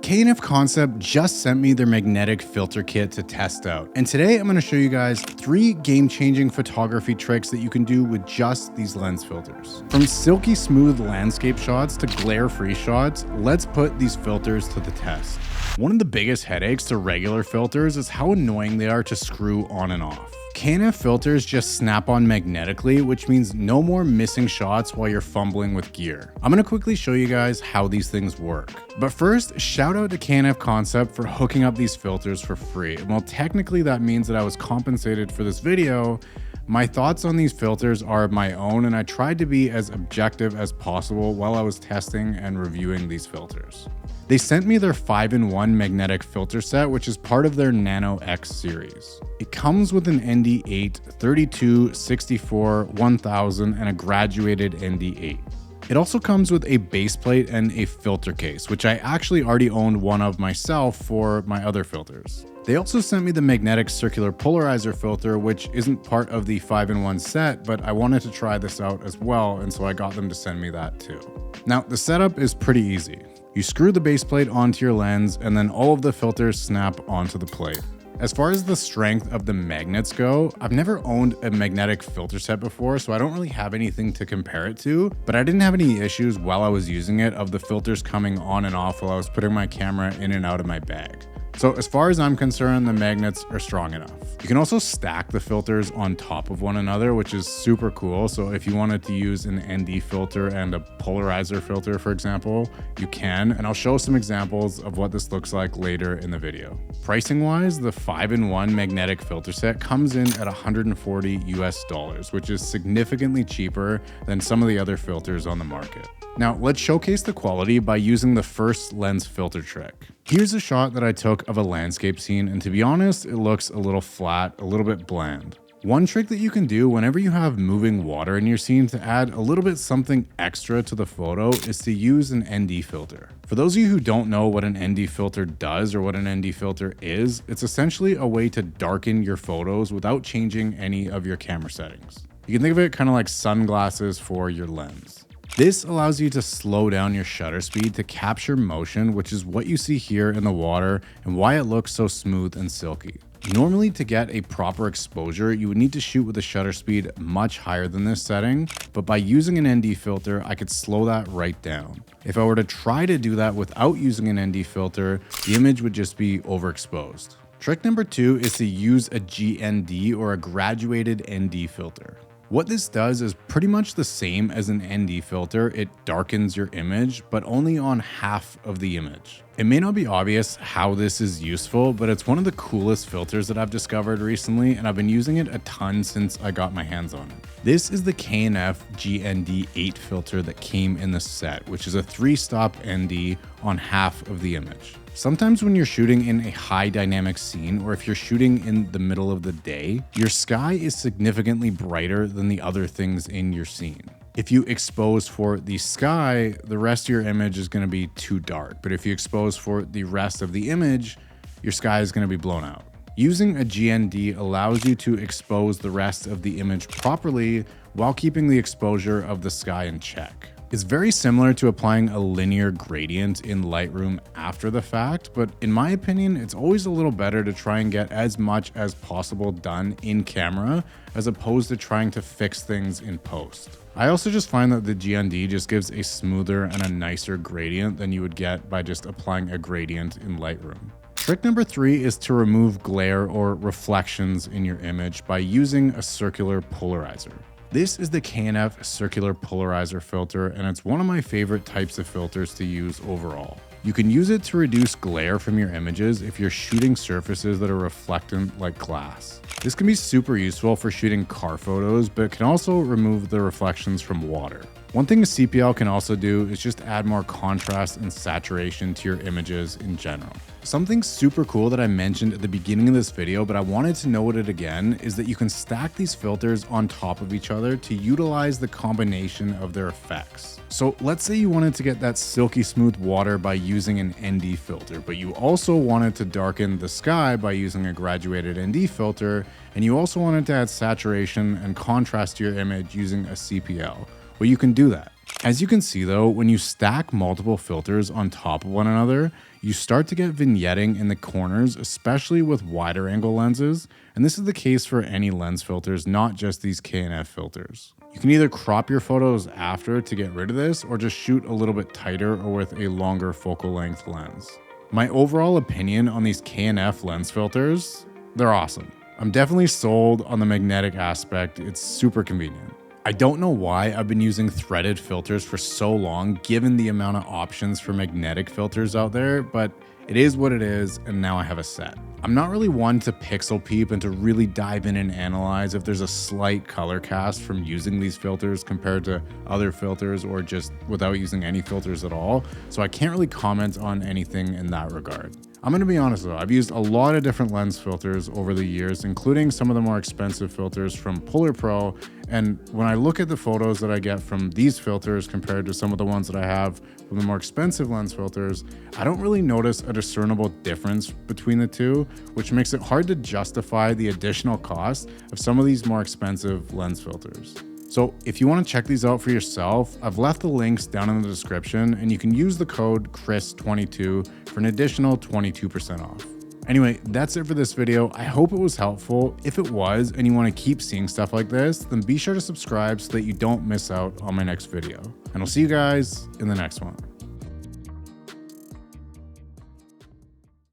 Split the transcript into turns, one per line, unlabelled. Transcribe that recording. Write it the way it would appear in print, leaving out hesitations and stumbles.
K&F Concept just sent me their magnetic filter kit to test out. And today I'm going to show you guys 3 game-changing photography tricks that you can do with just these lens filters. From silky smooth landscape shots to glare-free shots, let's put these filters to the test. One of the biggest headaches to regular filters is how annoying they are to screw on and off. K&F filters just snap on magnetically, which means no more missing shots while you're fumbling with gear. I'm going to quickly show you guys how these things work. But first, shout out to K&F Concept for hooking up these filters for free. And while technically that means that I was compensated for this video, my thoughts on these filters are my own, and I tried to be as objective as possible while I was testing and reviewing these filters. They sent me their 5-in-1 magnetic filter set, which is part of their Nano X series. It comes with an ND8, 32, 64, 1000, and a graduated ND8. It also comes with a base plate and a filter case, which I actually already owned one of myself for my other filters. They also sent me the magnetic circular polarizer filter, which isn't part of the 5-in-1 set, but I wanted to try this out as well, and so I got them to send me that too. Now, the setup is pretty easy. You screw the base plate onto your lens, and then all of the filters snap onto the plate. As far as the strength of the magnets go, I've never owned a magnetic filter set before, so I don't really have anything to compare it to, but I didn't have any issues while I was using it of the filters coming on and off while I was putting my camera in and out of my bag. So as far as I'm concerned, the magnets are strong enough. You can also stack the filters on top of one another, which is super cool. So if you wanted to use an ND filter and a polarizer filter, for example, you can. And I'll show some examples of what this looks like later in the video. Pricing wise, the 5-in-1 magnetic filter set comes in at $140 US, which is significantly cheaper than some of the other filters on the market. Now let's showcase the quality by using the first lens filter trick. Here's a shot that I took of a landscape scene, and to be honest, it looks a little flat, a little bit bland. One trick that you can do whenever you have moving water in your scene to add a little bit something extra to the photo is to use an ND filter. For those of you who don't know what an ND filter does or what an ND filter is, it's essentially a way to darken your photos without changing any of your camera settings. You can think of it kind of like sunglasses for your lens. This allows you to slow down your shutter speed to capture motion, which is what you see here in the water and why it looks so smooth and silky. Normally, to get a proper exposure, you would need to shoot with a shutter speed much higher than this setting, but by using an ND filter, I could slow that right down. If I were to try to do that without using an ND filter, the image would just be overexposed. Trick number 2 is to use a GND or a graduated ND filter. What this does is pretty much the same as an ND filter. It darkens your image, but only on half of the image. It may not be obvious how this is useful, but it's one of the coolest filters that I've discovered recently, and I've been using it a ton since I got my hands on it. This is the K&F GND8 filter that came in the set, which is a 3-stop ND on half of the image. Sometimes when you're shooting in a high dynamic scene, or if you're shooting in the middle of the day, your sky is significantly brighter than the other things in your scene. If you expose for the sky, the rest of your image is going to be too dark. But if you expose for the rest of the image, your sky is going to be blown out. Using a GND allows you to expose the rest of the image properly while keeping the exposure of the sky in check. It's very similar to applying a linear gradient in Lightroom after the fact, but in my opinion, it's always a little better to try and get as much as possible done in camera as opposed to trying to fix things in post. I also just find that the GND just gives a smoother and a nicer gradient than you would get by just applying a gradient in Lightroom. Trick number 3 is to remove glare or reflections in your image by using a circular polarizer. This is the K&F circular polarizer filter, and it's one of my favorite types of filters to use overall. You can use it to reduce glare from your images if you're shooting surfaces that are reflectant like glass. This can be super useful for shooting car photos, but it can also remove the reflections from water. One thing a CPL can also do is just add more contrast and saturation to your images in general. Something super cool that I mentioned at the beginning of this video, but I wanted to note it again, is that you can stack these filters on top of each other to utilize the combination of their effects. So let's say you wanted to get that silky smooth water by using an ND filter, but you also wanted to darken the sky by using a graduated ND filter, and you also wanted to add saturation and contrast to your image using a CPL. Well, you can do that. As you can see though, when you stack multiple filters on top of one another, you start to get vignetting in the corners, especially with wider angle lenses. And this is the case for any lens filters, not just these K&F filters. You can either crop your photos after to get rid of this, or just shoot a little bit tighter or with a longer focal length lens. My overall opinion on these K&F lens filters, they're awesome. I'm definitely sold on the magnetic aspect. It's super convenient. I don't know why I've been using threaded filters for so long, given the amount of options for magnetic filters out there, but it is what it is, and now I have a set. I'm not really one to pixel peep and to really dive in and analyze if there's a slight color cast from using these filters compared to other filters or just without using any filters at all, so I can't really comment on anything in that regard. I'm gonna be honest though, I've used a lot of different lens filters over the years, including some of the more expensive filters from Polar Pro, and when I look at the photos that I get from these filters compared to some of the ones that I have from the more expensive lens filters, I don't really notice a discernible difference between the two, which makes it hard to justify the additional cost of some of these more expensive lens filters. So if you want to check these out for yourself, I've left the links down in the description, and you can use the code CHRIS22 for an additional 22% off. Anyway, that's it for this video. I hope it was helpful. If it was, and you want to keep seeing stuff like this, then be sure to subscribe so that you don't miss out on my next video. And I'll see you guys in the next one.